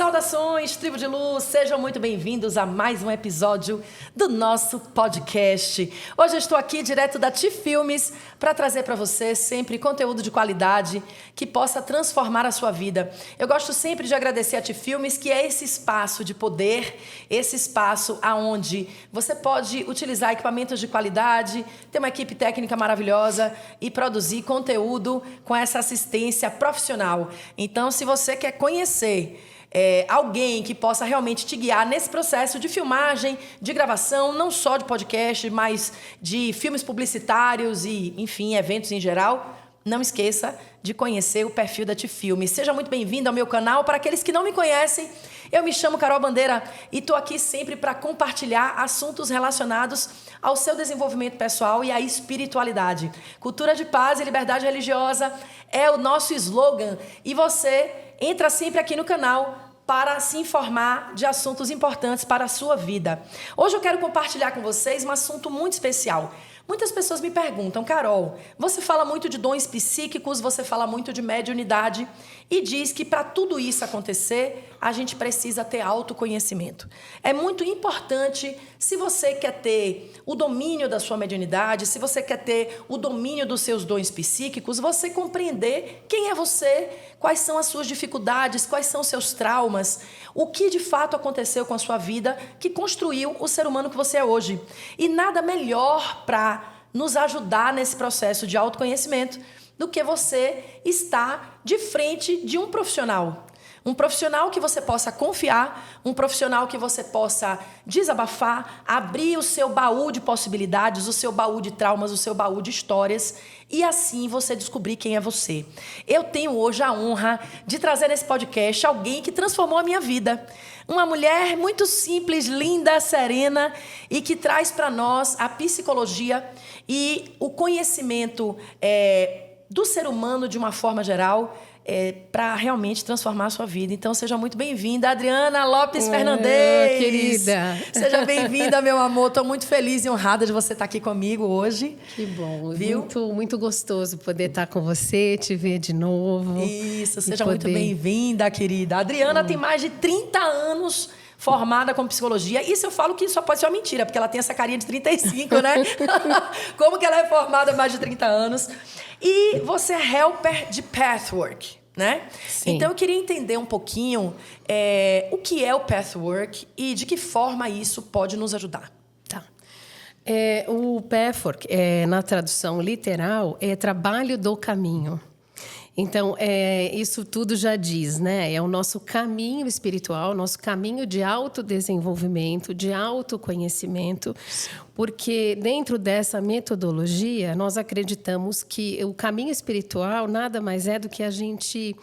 Saudações, tribo de luz, sejam muito bem-vindos a mais um episódio do nosso podcast. Hoje eu estou aqui direto da Ti Filmes para trazer para você sempre conteúdo de qualidade que possa transformar a sua vida. Eu gosto sempre de agradecer a Ti Filmes, que é esse espaço de poder, esse espaço aonde você pode utilizar equipamentos de qualidade, ter uma equipe técnica maravilhosa e produzir conteúdo com essa assistência profissional. Então, se você quer conhecer alguém que possa realmente te guiar nesse processo de filmagem, de gravação, não só de podcast, mas de filmes publicitários e, enfim, eventos em geral, não esqueça de conhecer o perfil da Ti Filmes. Seja muito bem-vindo ao meu canal. Para aqueles que não me conhecem, eu me chamo Carol Bandeira e estou aqui sempre para compartilhar assuntos relacionados ao seu desenvolvimento pessoal e à espiritualidade. Cultura de paz e liberdade religiosa é o nosso slogan e você entra sempre aqui no canal para se informar de assuntos importantes para a sua vida. Hoje eu quero compartilhar com vocês um assunto muito especial. Muitas pessoas me perguntam, Carol, você fala muito de dons psíquicos, você fala muito de mediunidade e diz que para tudo isso acontecer, a gente precisa ter autoconhecimento. É muito importante, se você quer ter o domínio da sua mediunidade, se você quer ter o domínio dos seus dons psíquicos, você compreender quem é você, quais são as suas dificuldades, quais são os seus traumas, o que de fato aconteceu com a sua vida que construiu o ser humano que você é hoje. E nada melhor para nos ajudar nesse processo de autoconhecimento do que você estar de frente de um profissional. Um profissional que você possa confiar, um profissional que você possa desabafar, abrir o seu baú de possibilidades, o seu baú de traumas, o seu baú de histórias e assim você descobrir quem é você. Eu tenho hoje a honra de trazer nesse podcast alguém que transformou a minha vida. Uma mulher muito simples, linda, serena e que traz para nós a psicologia e o conhecimento do ser humano de uma forma geral, para realmente transformar a sua vida. Então, seja muito bem-vinda, Adriana Lopes Fernandes. Querida. Seja bem-vinda, meu amor. Estou muito feliz e honrada de você estar aqui comigo hoje. Que bom. Viu? Muito gostoso poder estar com você, te ver de novo. Isso, seja muito bem-vinda, querida. A Adriana tem mais de 30 anos formada com psicologia. Isso eu falo que só pode ser uma mentira, porque ela tem essa carinha de 35, né? Como que ela é formada há mais de 30 anos? E você é helper de Pathwork, né? Sim. Então eu queria entender um pouquinho o que é o Pathwork e de que forma isso pode nos ajudar. Tá. O Pathwork, na tradução literal, é trabalho do caminho. Então, isso tudo já diz, né? É o nosso caminho espiritual, nosso caminho de autodesenvolvimento, de autoconhecimento, porque dentro dessa metodologia, nós acreditamos que o caminho espiritual nada mais é do que a gente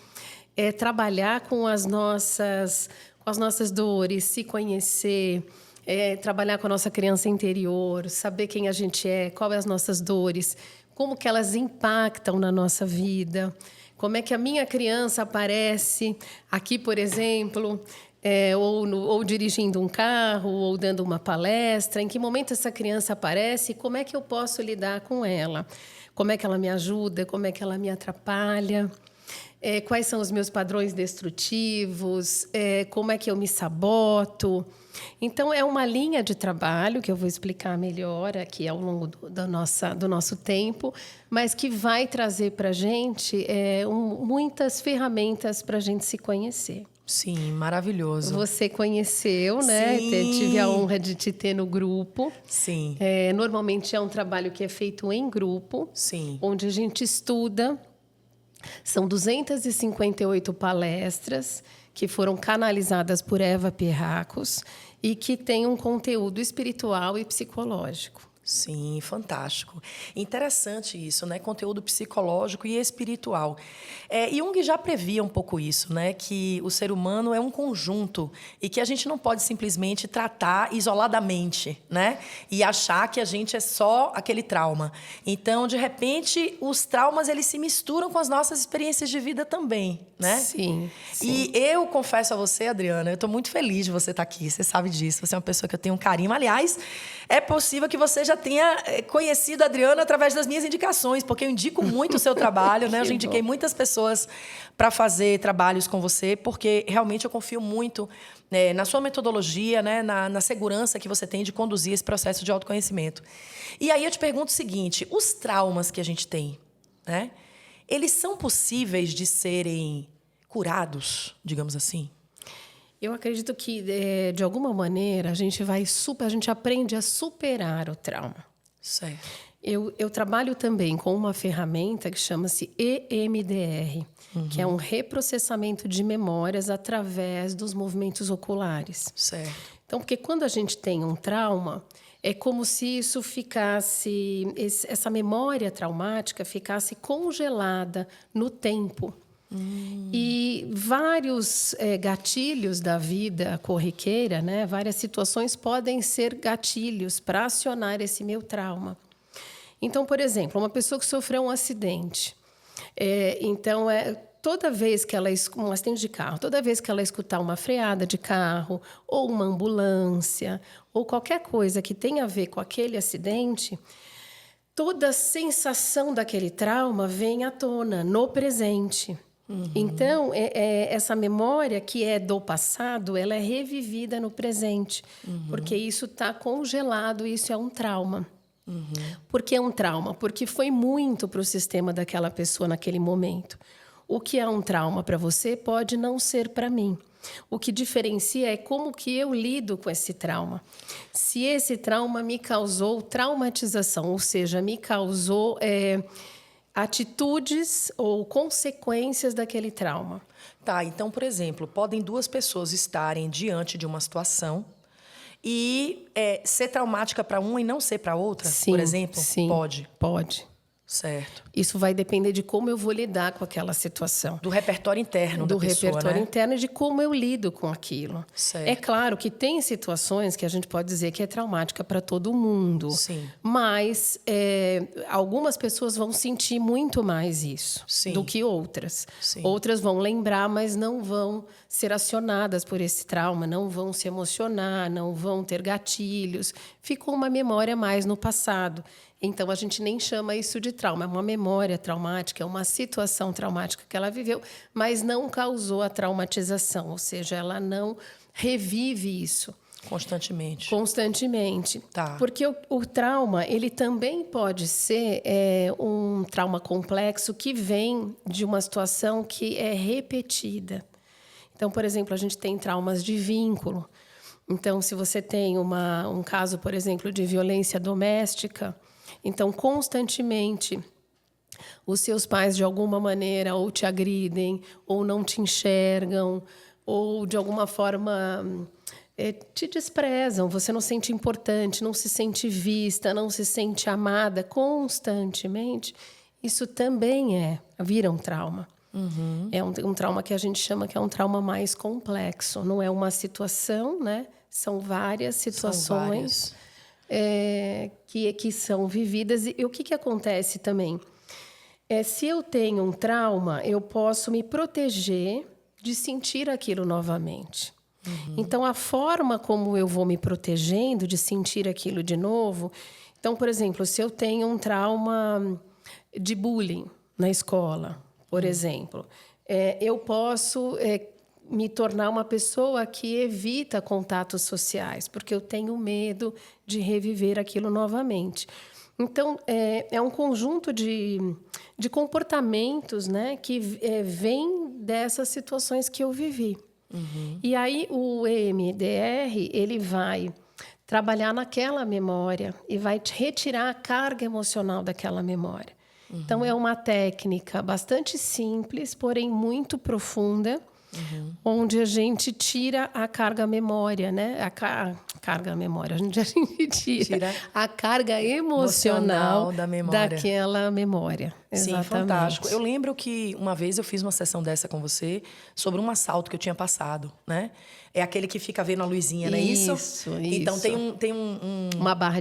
trabalhar com as nossas dores, se conhecer, trabalhar com a nossa criança interior, saber quem a gente é, quais as nossas dores, como que elas impactam na nossa vida. Como é que a minha criança aparece aqui, por exemplo, ou dirigindo um carro, ou dando uma palestra? Em que momento essa criança aparece e como é que eu posso lidar com ela? Como é que ela me ajuda? Como é que ela me atrapalha? Quais são os meus padrões destrutivos? Como é que eu me saboto? Então, é uma linha de trabalho que eu vou explicar melhor aqui ao longo do nosso tempo, mas que vai trazer para a gente muitas ferramentas para a gente se conhecer. Sim, maravilhoso. Você conheceu, né? Sim. Tive a honra de te ter no grupo. Sim. Normalmente é um trabalho que é feito em grupo, Sim. onde a gente estuda. São 258 palestras que foram canalizadas por Eva Pierracos e que têm um conteúdo espiritual e psicológico. Sim, fantástico. Interessante isso, né? Conteúdo psicológico e espiritual. Jung já previa um pouco isso, né? Que o ser humano é um conjunto e que a gente não pode simplesmente tratar isoladamente, né? E achar que a gente é só aquele trauma. Então, de repente, os traumas eles se misturam com as nossas experiências de vida também, né? Sim. E eu confesso a você, Adriana, eu estou muito feliz de você estar aqui. Você sabe disso. Você é uma pessoa que eu tenho um carinho. Aliás, é possível que você já já tenha conhecido a Adriana através das minhas indicações, porque eu indico muito o seu trabalho, né? Eu já indiquei muitas pessoas para fazer trabalhos com você, porque realmente eu confio muito na sua metodologia, né? Na segurança que você tem de conduzir esse processo de autoconhecimento. E aí eu te pergunto o seguinte, os traumas que a gente tem, né? Eles são possíveis de serem curados, digamos assim? Eu acredito que, de alguma maneira, a gente aprende a superar o trauma. Certo. Eu trabalho também com uma ferramenta que chama-se EMDR, que é um reprocessamento de memórias através dos movimentos oculares. Certo. Então, porque quando a gente tem um trauma, é como se isso ficasse, essa memória traumática ficasse congelada no tempo. E vários gatilhos da vida corriqueira, né? Várias situações podem ser gatilhos para acionar esse meu trauma. Então, por exemplo, uma pessoa que sofreu um acidente. Toda vez que ela um acidente de carro, toda vez que ela escutar uma freada de carro, ou uma ambulância, ou qualquer coisa que tenha a ver com aquele acidente, toda a sensação daquele trauma vem à tona no presente. Então, essa memória que é do passado, ela é revivida no presente, porque isso está congelado, isso é um trauma. Por que é um trauma? Porque foi muito para o sistema daquela pessoa naquele momento. O que é um trauma para você pode não ser para mim. O que diferencia é como que eu lido com esse trauma. Se esse trauma me causou traumatização, ou seja, me causou atitudes ou consequências daquele trauma. Tá, então, por exemplo, podem duas pessoas estarem diante de uma situação e ser traumática para uma e não ser para outra, Sim, por exemplo? Sim, pode. Certo. Isso vai depender de como eu vou lidar com aquela situação. Do repertório interno da pessoa, Do repertório interno e de como eu lido com aquilo. Certo. É claro que tem situações que a gente pode dizer que é traumática para todo mundo. Sim. Mas algumas pessoas vão sentir muito mais isso do que outras. Sim. Outras vão lembrar, mas não vão ser acionadas por esse trauma, não vão se emocionar, não vão ter gatilhos. Ficou uma memória mais no passado. Então, a gente nem chama isso de trauma. É uma memória traumática, é uma situação traumática que ela viveu, mas não causou a traumatização. Ou seja, ela não revive isso. Constantemente. Tá. Porque o trauma, ele também pode ser um trauma complexo que vem de uma situação que é repetida. Então, por exemplo, a gente tem traumas de vínculo. Então, se você tem um caso, por exemplo, de violência doméstica, então, constantemente, os seus pais, de alguma maneira, ou te agridem, ou não te enxergam, ou, de alguma forma, te desprezam. Você não se sente importante, não se sente vista, não se sente amada constantemente. Isso também vira um trauma. É um trauma que a gente chama que é um trauma mais complexo. Não é uma situação, né? São várias situações que são vividas. E o que acontece também? Se eu tenho um trauma, eu posso me proteger de sentir aquilo novamente. Então, a forma como eu vou me protegendo de sentir aquilo de novo... Então, por exemplo, se eu tenho um trauma de bullying na escola, por exemplo, eu posso me tornar uma pessoa que evita contatos sociais, porque eu tenho medo de reviver aquilo novamente. Então, é um conjunto de comportamentos, né, que vem dessas situações que eu vivi. E aí, o EMDR, ele vai trabalhar naquela memória e vai retirar a carga emocional daquela memória. Então, é uma técnica bastante simples, porém muito profunda, onde a gente tira a carga memória, né? A carga memória, a gente tira a carga emocional da memória. Daquela memória. Sim, fantástico. Eu lembro que uma vez eu fiz uma sessão dessa com você sobre um assalto que eu tinha passado, né? É aquele que fica vendo a luzinha, não é isso? Isso. Então tem uma barra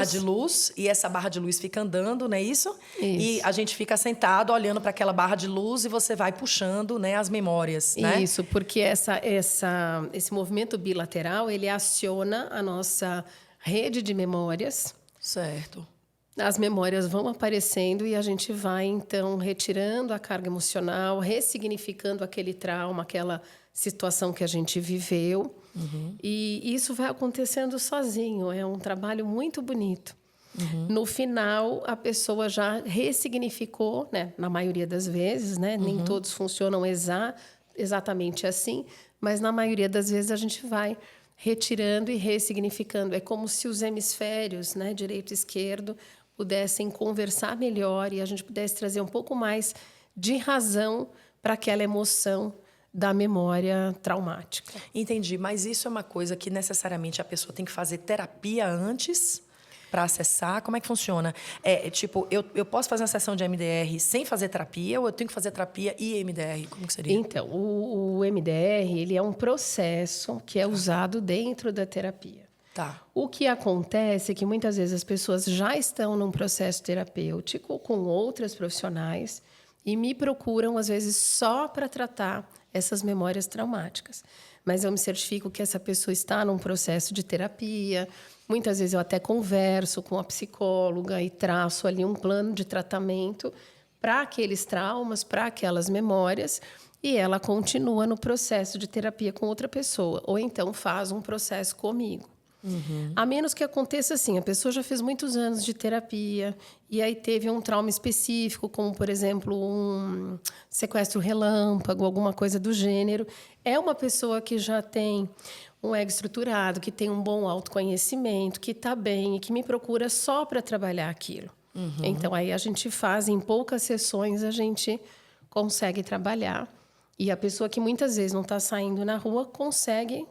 de luz e essa barra de luz fica andando, não é isso? E a gente fica sentado olhando para aquela barra de luz e você vai puxando, né, as memórias, né? Isso, porque esse movimento bilateral, ele aciona a nossa rede de memórias. Certo. As memórias vão aparecendo e a gente vai, então, retirando a carga emocional, ressignificando aquele trauma, aquela situação que a gente viveu. E isso vai acontecendo sozinho. É um trabalho muito bonito. No final, a pessoa já ressignificou, né? Na maioria das vezes, né? Nem todos funcionam exatamente assim, mas na maioria das vezes a gente vai retirando e ressignificando. É como se os hemisférios, né? Direito e esquerdo, pudessem conversar melhor e a gente pudesse trazer um pouco mais de razão para aquela emoção da memória traumática. Entendi, mas isso é uma coisa que necessariamente a pessoa tem que fazer terapia antes para acessar? Como é que funciona? Tipo, eu posso fazer uma sessão de MDR sem fazer terapia ou eu tenho que fazer terapia e MDR? Como que seria? Então, o MDR, ele é um processo que é usado dentro da terapia. Tá. O que acontece é que muitas vezes as pessoas já estão num processo terapêutico com outras profissionais e me procuram, às vezes, só para tratar essas memórias traumáticas. Mas eu me certifico que essa pessoa está num processo de terapia. Muitas vezes eu até converso com a psicóloga e traço ali um plano de tratamento para aqueles traumas, para aquelas memórias, e ela continua no processo de terapia com outra pessoa, ou então faz um processo comigo. A menos que aconteça assim, a pessoa já fez muitos anos de terapia e aí teve um trauma específico, como, por exemplo, um sequestro relâmpago, alguma coisa do gênero. É uma pessoa que já tem um ego estruturado, que tem um bom autoconhecimento, que está bem e que me procura só para trabalhar aquilo. Então, aí a gente faz, em poucas sessões, a gente consegue trabalhar. E a pessoa que muitas vezes não está saindo na rua consegue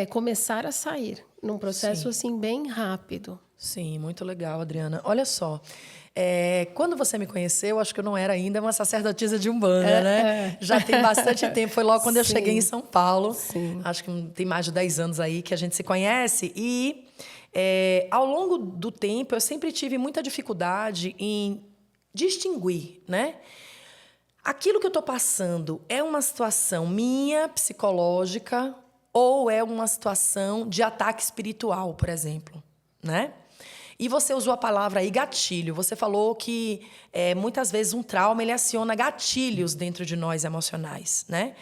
começar a sair num processo assim bem rápido. Sim, muito legal, Adriana. Olha só, quando você me conheceu, acho que eu não era ainda uma sacerdotisa de Umbanda, né? Já tem bastante tempo, foi logo quando eu cheguei em São Paulo. Sim. Acho que tem mais de 10 anos aí que a gente se conhece. E ao longo do tempo, eu sempre tive muita dificuldade em distinguir, né? Aquilo que eu estou passando é uma situação minha, psicológica, ou é uma situação de ataque espiritual, por exemplo, né? E você usou a palavra aí gatilho. Você falou que muitas vezes um trauma ele aciona gatilhos dentro de nós emocionais, né?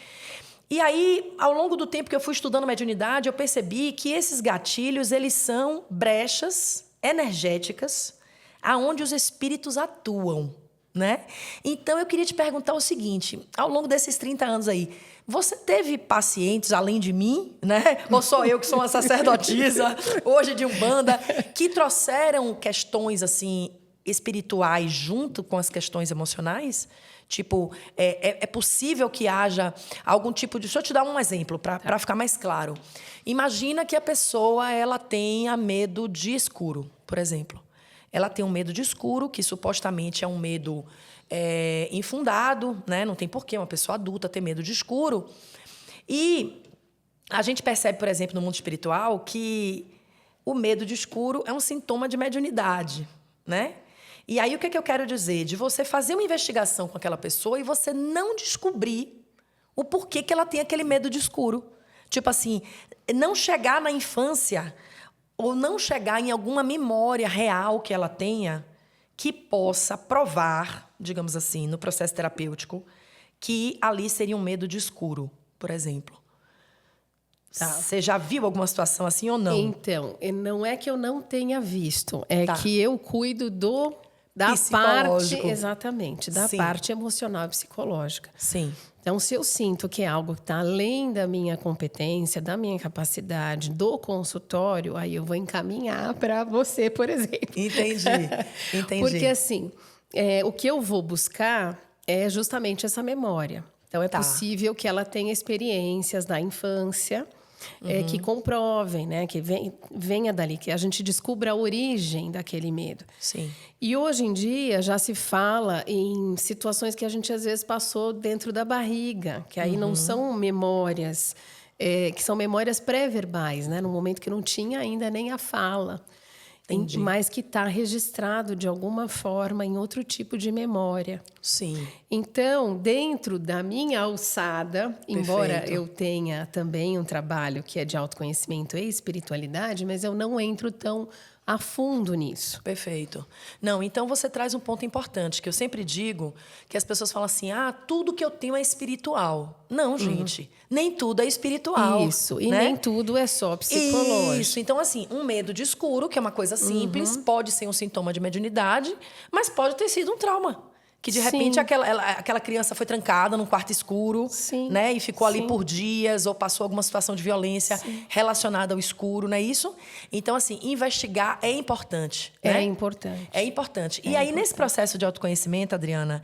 E aí, ao longo do tempo que eu fui estudando mediunidade, eu percebi que esses gatilhos eles são brechas energéticas aonde os espíritos atuam, né? Então eu queria te perguntar o seguinte: ao longo desses 30 anos aí, você teve pacientes, além de mim, né? Ou só eu que sou uma sacerdotisa, hoje de Umbanda, que trouxeram questões, assim, espirituais junto com as questões emocionais? Tipo, é possível que haja algum tipo de... Deixa eu te dar um exemplo, para ficar mais claro. Imagina que a pessoa ela tenha medo de escuro, por exemplo. Ela tem um medo de escuro, que supostamente é um medo... infundado, né? Não tem porquê uma pessoa adulta ter medo de escuro. E a gente percebe, por exemplo, no mundo espiritual, que o medo de escuro é um sintoma de mediunidade, né? E aí o que eu quero dizer? De você fazer uma investigação com aquela pessoa e você não descobrir o porquê que ela tem aquele medo de escuro. Tipo assim, não chegar na infância ou não chegar em alguma memória real que ela tenha que possa provar, digamos assim, no processo terapêutico, que ali seria um medo de escuro, por exemplo. Tá. Você já viu alguma situação assim ou não? Então, não é que eu não tenha visto, é Tá. que eu cuido da parte, exatamente, da parte emocional e psicológica. Sim. Então, se eu sinto que é algo que está além da minha competência, da minha capacidade, do consultório, aí eu vou encaminhar para você, por exemplo. Entendi. Porque, assim, o que eu vou buscar é justamente essa memória. Então, é possível que ela tenha experiências da infância que comprovem, né? Que venha dali, que a gente descubra a origem daquele medo. Sim. E hoje em dia já se fala em situações que a gente às vezes passou dentro da barriga, que aí não são memórias, que são memórias pré-verbais, né? No momento que não tinha ainda nem a fala. Mas que está registrado de alguma forma em outro tipo de memória. Sim. Então, dentro da minha alçada, embora eu tenha também um trabalho que é de autoconhecimento e espiritualidade, mas eu não entro tão a fundo nisso. Perfeito. Não, então você traz um ponto importante, que eu sempre digo, que as pessoas falam assim, tudo que eu tenho é espiritual. Não, gente, nem tudo é espiritual. Isso, e né? nem tudo é só psicológico. Isso, então assim, um medo de escuro, que é uma coisa simples, pode ser um sintoma de mediunidade, mas pode ter sido um trauma. Que de repente aquela criança foi trancada num quarto escuro, né? E ficou ali por dias, ou passou alguma situação de violência relacionada ao escuro, não é isso? Então, assim, investigar é importante. É né? importante. É importante. E aí, nesse processo de autoconhecimento, Adriana,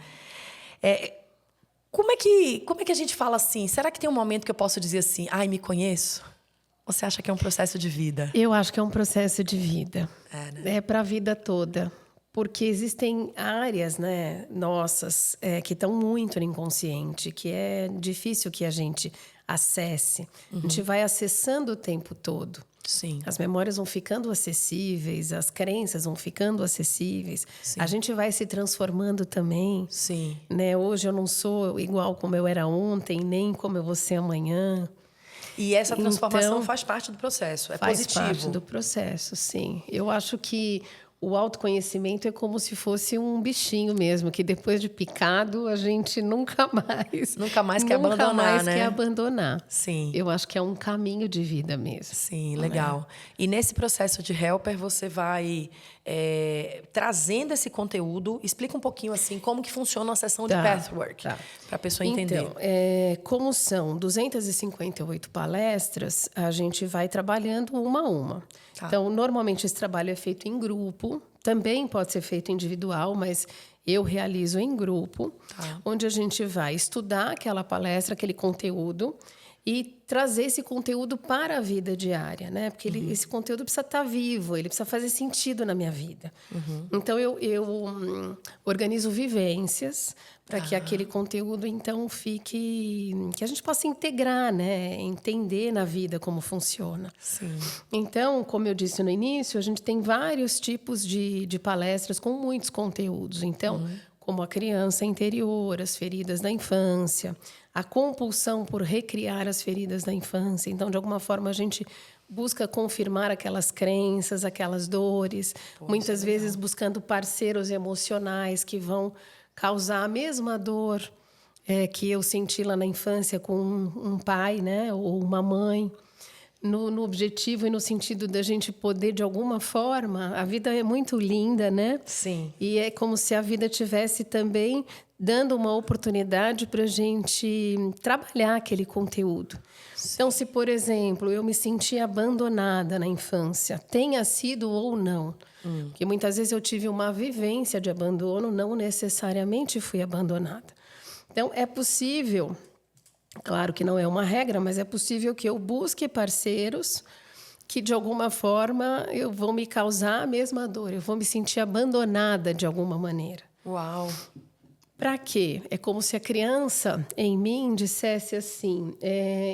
como é que a gente fala assim? Será que tem um momento que eu posso dizer assim, me conheço? Ou você acha que é um processo de vida? Eu acho que é um processo de vida. Né? É para a vida toda. Porque existem áreas, né, nossas, que estão muito no inconsciente, que é difícil que a gente acesse. A gente vai acessando o tempo todo. Sim. As memórias vão ficando acessíveis, as crenças vão ficando acessíveis. Sim. A gente vai se transformando também. Sim. Né? Hoje eu não sou igual como eu era ontem, nem como eu vou ser amanhã. E essa transformação faz parte do processo, faz positivo. Faz parte do processo, sim. Eu acho que o autoconhecimento é como se fosse um bichinho mesmo, que depois de picado a gente nunca mais quer abandonar, né? Quer abandonar. Sim. Eu acho que é um caminho de vida mesmo. Sim, legal. E nesse processo de Helper você vai trazendo esse conteúdo. Explica um pouquinho assim como que funciona uma sessão de Pathwork, para a pessoa entender. Então, como são 258 palestras, a gente vai trabalhando uma a uma. Então, normalmente esse trabalho é feito em grupo, também pode ser feito individual, mas eu realizo em grupo, onde a gente vai estudar aquela palestra, aquele conteúdo e trazer esse conteúdo para a vida diária, né? Porque esse conteúdo precisa estar vivo, ele precisa fazer sentido na minha vida. Então, eu organizo vivências para que aquele conteúdo, então, fique... que a gente possa integrar, né? Entender na vida como funciona. Sim. Então, como eu disse no início, a gente tem vários tipos de palestras com muitos conteúdos. Então, como a criança interior, as feridas da infância, a compulsão por recriar as feridas da infância. Então, de alguma forma, a gente busca confirmar aquelas crenças, aquelas dores, muitas vezes buscando parceiros emocionais que vão causar a mesma dor que eu senti lá na infância com um pai, né, ou uma mãe. No objetivo e no sentido da gente poder, de alguma forma... A vida é muito linda, né? Sim. E é como se a vida tivesse também dando uma oportunidade para a gente trabalhar aquele conteúdo. Sim. Então, se, por exemplo, eu me senti abandonada na infância, tenha sido ou não, porque muitas vezes eu tive uma vivência de abandono, não necessariamente fui abandonada. Então, é possível... Claro que não é uma regra, mas é possível que eu busque parceiros que, de alguma forma, vão me causar a mesma dor. Eu vou me sentir abandonada de alguma maneira. Uau! Para quê? É como se a criança em mim dissesse assim,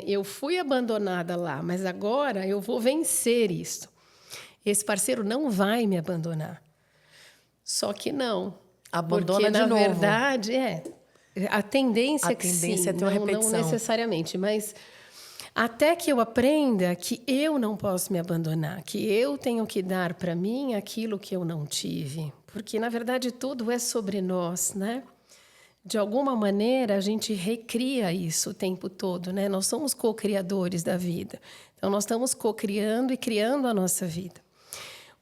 eu fui abandonada lá, mas agora eu vou vencer isso. Esse parceiro não vai me abandonar. Só que não. Abandona porque, de novo. Na verdade, a tendência é que sim, é ter uma repetição. Não necessariamente, mas até que eu aprenda que eu não posso me abandonar, que eu tenho que dar para mim aquilo que eu não tive. Porque, na verdade, tudo é sobre nós, né? De alguma maneira, a gente recria isso o tempo todo, né? Nós somos co-criadores da vida. Então, nós estamos co-criando e criando a nossa vida.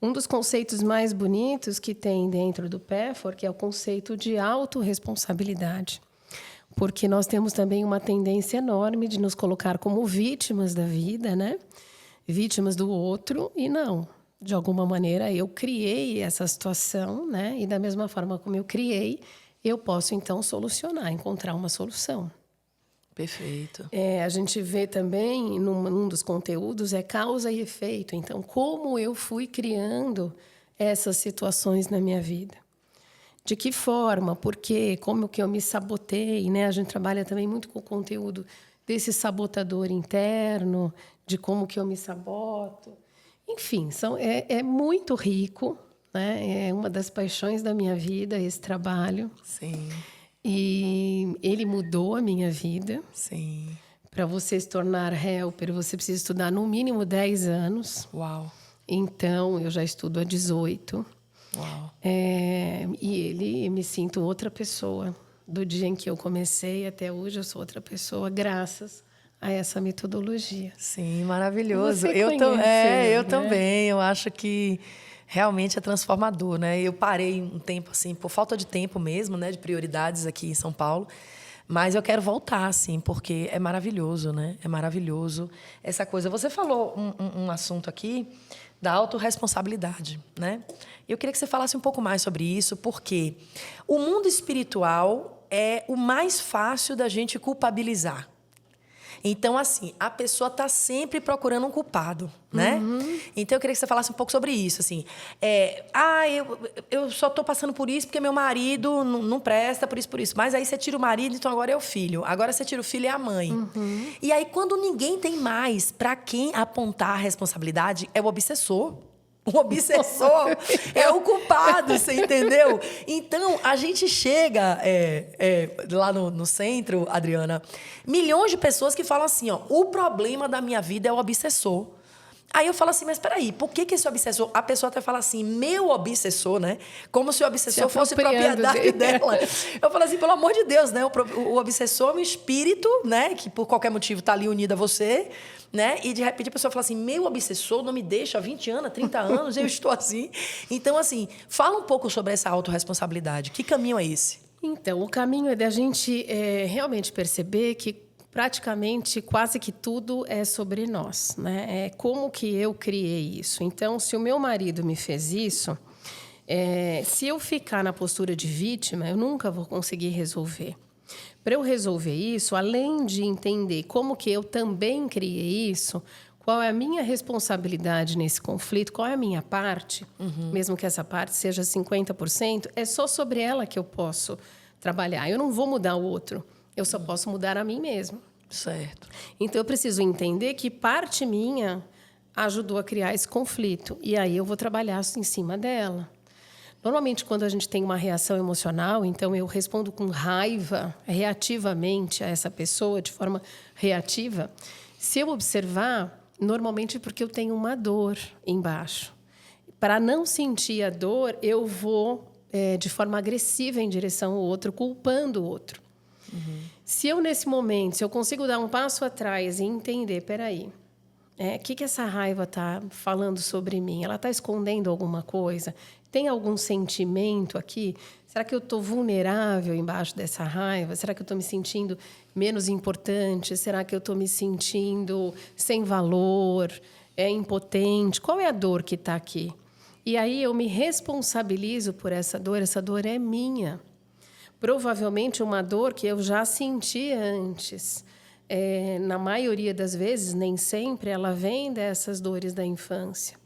Um dos conceitos mais bonitos que tem dentro do Pathwork é o conceito de autorresponsabilidade. Porque nós temos também uma tendência enorme de nos colocar como vítimas da vida, né? Vítimas do outro, e não. De alguma maneira, eu criei essa situação, né? E da mesma forma como eu criei, eu posso, então, solucionar, encontrar uma solução. Perfeito. A gente vê também, num dos conteúdos, causa e efeito. Então, como eu fui criando essas situações na minha vida? De que forma? Por quê? Como que eu me sabotei? Né? A gente trabalha também muito com o conteúdo desse sabotador interno, de como que eu me saboto. Enfim, é muito rico, né? É uma das paixões da minha vida, esse trabalho. Sim. E ele mudou a minha vida. Sim. Para você se tornar helper, você precisa estudar no mínimo 10 anos. Uau! Então, eu já estudo há 18. Uau. E me sinto outra pessoa. Do dia em que eu comecei até hoje, eu sou outra pessoa, graças a essa metodologia. Sim, maravilhoso. Você Eu né? também. Eu acho que realmente é transformador, né? Eu parei um tempo, assim, por falta de tempo mesmo, né? De prioridades aqui em São Paulo. Mas eu quero voltar, assim, porque é maravilhoso, né? É maravilhoso essa coisa. Você falou um assunto aqui da autorresponsabilidade, né? Eu queria que você falasse um pouco mais sobre isso, porque o mundo espiritual é o mais fácil da gente culpabilizar. Então, assim, a pessoa está sempre procurando um culpado, né? Então, eu queria que você falasse um pouco sobre isso, assim. Eu só estou passando por isso porque meu marido não presta, por isso. Mas aí você tira o marido, então agora é o filho. Agora você tira o filho, é a mãe. E aí, quando ninguém tem mais para quem apontar a responsabilidade, é o obsessor. O obsessor é o culpado, você entendeu? Então, a gente chega lá no centro, Adriana, milhões de pessoas que falam assim, ó, o problema da minha vida é o obsessor. Aí eu falo assim, mas peraí, por que esse obsessor... A pessoa até fala assim, meu obsessor, né? Como se o obsessor fosse propriedade dela. Eu falo assim, pelo amor de Deus, né? O obsessor é um espírito, né? Que por qualquer motivo está ali unido a você, né? E de repente a pessoa fala assim, meu obsessor não me deixa há 20 anos, há 30 anos, eu estou assim. Então, assim, fala um pouco sobre essa autorresponsabilidade. Que caminho é esse? Então, o caminho é da gente realmente perceber que praticamente quase que tudo é sobre nós, né? É como que eu criei isso. Então, se o meu marido me fez isso, se eu ficar na postura de vítima, eu nunca vou conseguir resolver. Para eu resolver isso, além de entender como que eu também criei isso, qual é a minha responsabilidade nesse conflito, qual é a minha parte, mesmo que essa parte seja 50%, é só sobre ela que eu posso trabalhar. Eu não vou mudar o outro. Eu só posso mudar a mim mesma. Certo. Então, eu preciso entender que parte minha ajudou a criar esse conflito. E aí eu vou trabalhar em cima dela. Normalmente, quando a gente tem uma reação emocional, então eu respondo com raiva, reativamente a essa pessoa, de forma reativa. Se eu observar, normalmente é porque eu tenho uma dor embaixo. Para não sentir a dor, eu vou de forma agressiva em direção ao outro, culpando o outro. Se eu, nesse momento, se eu consigo dar um passo atrás e entender, peraí, o que essa raiva está falando sobre mim? Ela está escondendo alguma coisa? Tem algum sentimento aqui? Será que eu estou vulnerável embaixo dessa raiva? Será que eu estou me sentindo menos importante? Será que eu estou me sentindo sem valor, impotente? Qual é a dor que está aqui? E aí eu me responsabilizo por essa dor é minha. Provavelmente uma dor que eu já senti antes. Na maioria das vezes, nem sempre, ela vem dessas dores da infância.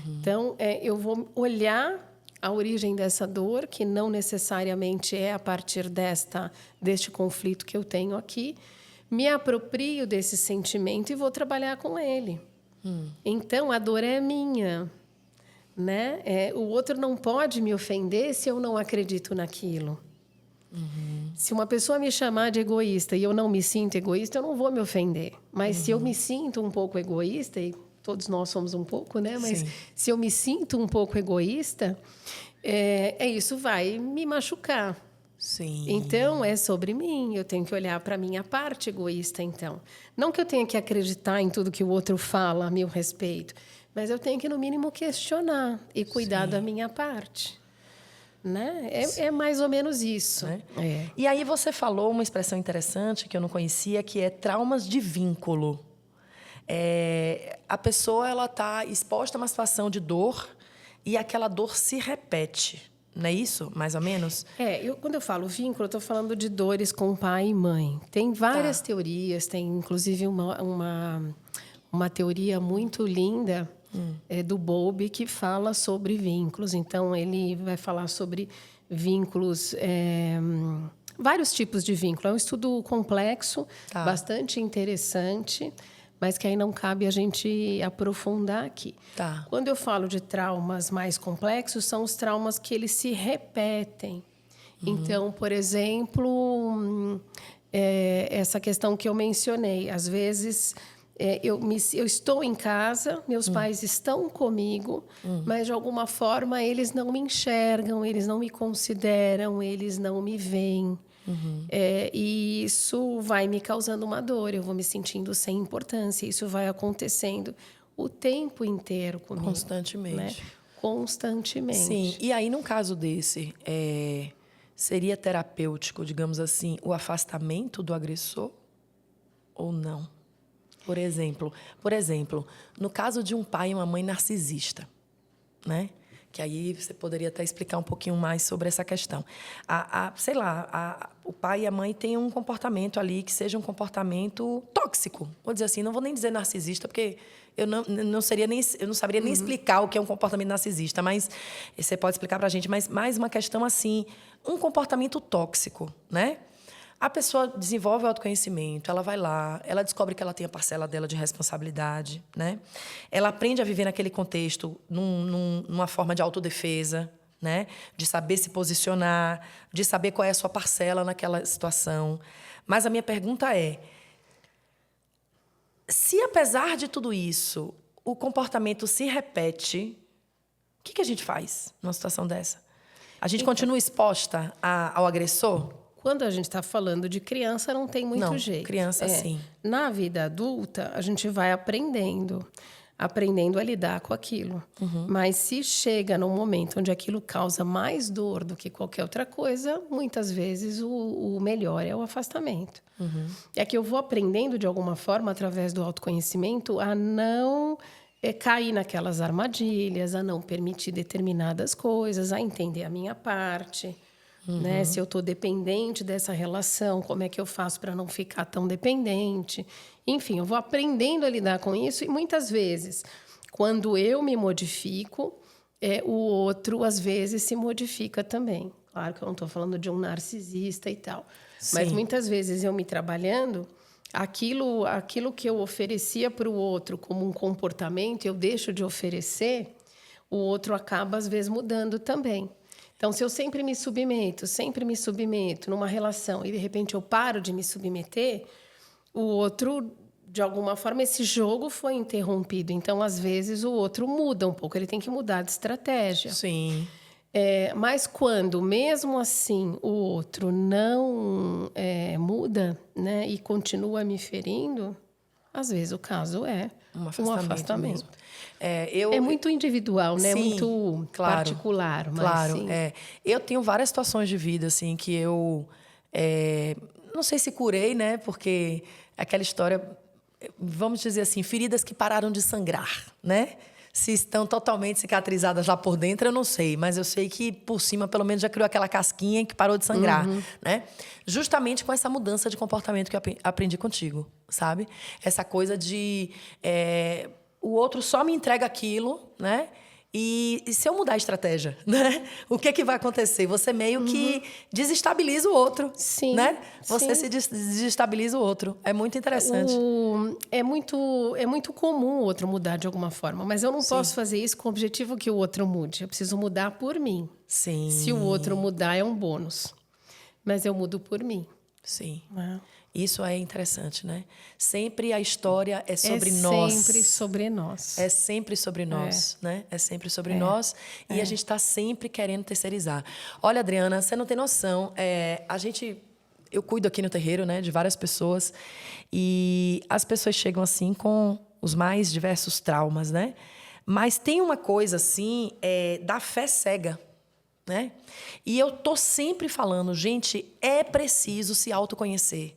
Então, eu vou olhar a origem dessa dor, que não necessariamente é a partir deste conflito que eu tenho aqui, me aproprio desse sentimento e vou trabalhar com ele. Então, a dor é minha. Né? O outro não pode me ofender se eu não acredito naquilo. Se uma pessoa me chamar de egoísta e eu não me sinto egoísta, eu não vou me ofender. Mas se eu me sinto um pouco egoísta, e todos nós somos um pouco, né? Mas Sim. se eu me sinto um pouco egoísta, isso vai me machucar. Sim. Então, é sobre mim. Eu tenho que olhar para a minha parte egoísta, então. Não que eu tenha que acreditar em tudo que o outro fala a meu respeito, mas eu tenho que, no mínimo, questionar e cuidar da minha parte. Né? É mais ou menos isso. Né? E aí você falou uma expressão interessante que eu não conhecia, que é traumas de vínculo. A pessoa ela está exposta a uma situação de dor e aquela dor se repete. Não é isso, mais ou menos? Quando eu falo vínculo, eu estou falando de dores com pai e mãe. Tem várias teorias, tem inclusive uma teoria muito linda do Bowlby que fala sobre vínculos. Então, ele vai falar sobre vínculos, vários tipos de vínculo. É um estudo complexo, bastante interessante, mas que aí não cabe a gente aprofundar aqui. Quando eu falo de traumas mais complexos, são os traumas que eles se repetem. Então, por exemplo, essa questão que eu mencionei, às vezes eu estou em casa, meus pais estão comigo, mas de alguma forma eles não me enxergam, eles não me consideram, eles não me veem. E isso vai me causando uma dor, eu vou me sentindo sem importância, isso vai acontecendo o tempo inteiro comigo. Constantemente. Né? Constantemente. Sim, e aí num caso desse, seria terapêutico, digamos assim, o afastamento do agressor ou não? Por exemplo, no caso de um pai e uma mãe narcisista, né? Que aí você poderia até explicar um pouquinho mais sobre essa questão. O pai e a mãe têm um comportamento ali que seja um comportamento tóxico. Vou dizer assim, não vou nem dizer narcisista, porque eu não saberia nem explicar o que é um comportamento narcisista, mas você pode explicar para a gente, mas mais uma questão assim, um comportamento tóxico, né? A pessoa desenvolve o autoconhecimento, ela vai lá, ela descobre que ela tem a parcela dela de responsabilidade, né? Ela aprende a viver naquele contexto numa forma de autodefesa, né? De saber se posicionar, de saber qual é a sua parcela naquela situação. Mas a minha pergunta é, se apesar de tudo isso, o comportamento se repete, o que a gente faz numa situação dessa? A gente continua exposta ao agressor? Quando a gente está falando de criança, não tem muito jeito. Criança, sim. Na vida adulta, a gente vai aprendendo a lidar com aquilo. Mas se chega num momento onde aquilo causa mais dor do que qualquer outra coisa, muitas vezes o melhor é o afastamento. É que eu vou aprendendo, de alguma forma, através do autoconhecimento, a não cair naquelas armadilhas, a não permitir determinadas coisas, a entender a minha parte. Né? Se eu estou dependente dessa relação, como é que eu faço para não ficar tão dependente? Enfim, eu vou aprendendo a lidar com isso e muitas vezes, quando eu me modifico, o outro às vezes se modifica também. Claro que eu não estou falando de um narcisista e tal, mas muitas vezes eu me trabalhando, aquilo que eu oferecia para o outro como um comportamento, eu deixo de oferecer, o outro acaba às vezes mudando também. Então, se eu sempre me submeto numa relação e, de repente, eu paro de me submeter, o outro, de alguma forma, esse jogo foi interrompido. Então, às vezes, o outro muda um pouco, ele tem que mudar de estratégia. Sim. Mas quando, mesmo assim, o outro não muda, né, e continua me ferindo, às vezes o caso é um afastamento. Mesmo. É muito individual, né? Sim, muito particular. Mas, claro, sim. Eu tenho várias situações de vida assim, que eu não sei se curei, né? Porque aquela história, vamos dizer assim, feridas que pararam de sangrar, né? Se estão totalmente cicatrizadas lá por dentro, eu não sei. Mas eu sei que, por cima, pelo menos, já criou aquela casquinha que parou de sangrar, né? Justamente com essa mudança de comportamento que eu aprendi contigo, sabe? Essa coisa de... o outro só me entrega aquilo, né? E se eu mudar a estratégia, né? O que vai acontecer? Você meio que desestabiliza o outro, sim, né? Você se desestabiliza o outro. É muito interessante. É muito comum o outro mudar de alguma forma, mas eu não posso fazer isso com o objetivo que o outro mude. Eu preciso mudar por mim. Sim. Se o outro mudar, é um bônus. Mas eu mudo por mim. Sim. Isso é interessante, né? Sempre a história é sobre nós. É sempre sobre nós. É sempre sobre nós, né? É sempre sobre nós. E a gente está sempre querendo terceirizar. Olha, Adriana, você não tem noção. Eu cuido aqui no terreiro, né? De várias pessoas. E as pessoas chegam assim com os mais diversos traumas, né? Mas tem uma coisa assim, da fé cega. Né? E eu tô sempre falando, gente, é preciso se autoconhecer.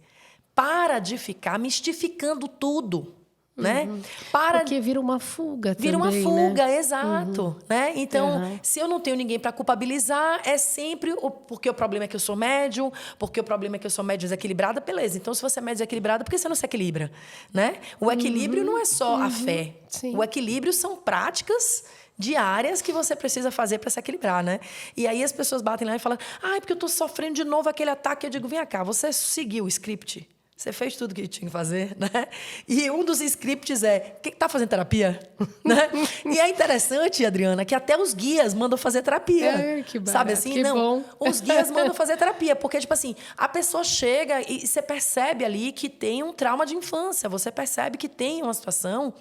Para de ficar mistificando tudo, né? Porque vira uma fuga também, vira uma fuga, né? exato, né? Então, se eu não tenho ninguém para culpabilizar, é sempre porque o problema é que eu sou médium, porque o problema é que eu sou médium desequilibrada, beleza. Então, se você é médium desequilibrada, por que você não se equilibra, né? O equilíbrio não é só a fé. Sim. O equilíbrio são práticas diárias que você precisa fazer para se equilibrar, né? E aí as pessoas batem lá e falam, porque eu tô sofrendo de novo aquele ataque. Eu digo, vem cá, você seguiu o script, Você fez tudo que tinha que fazer, né? E um dos scripts é: quem tá fazendo terapia? Né? E é interessante, Adriana, que até os guias mandam fazer terapia. Que barato, sabe assim? que Não, bom. os guias mandam fazer terapia, porque, tipo assim, a pessoa chega e você percebe ali que tem um trauma de infância. Você percebe que tem uma situação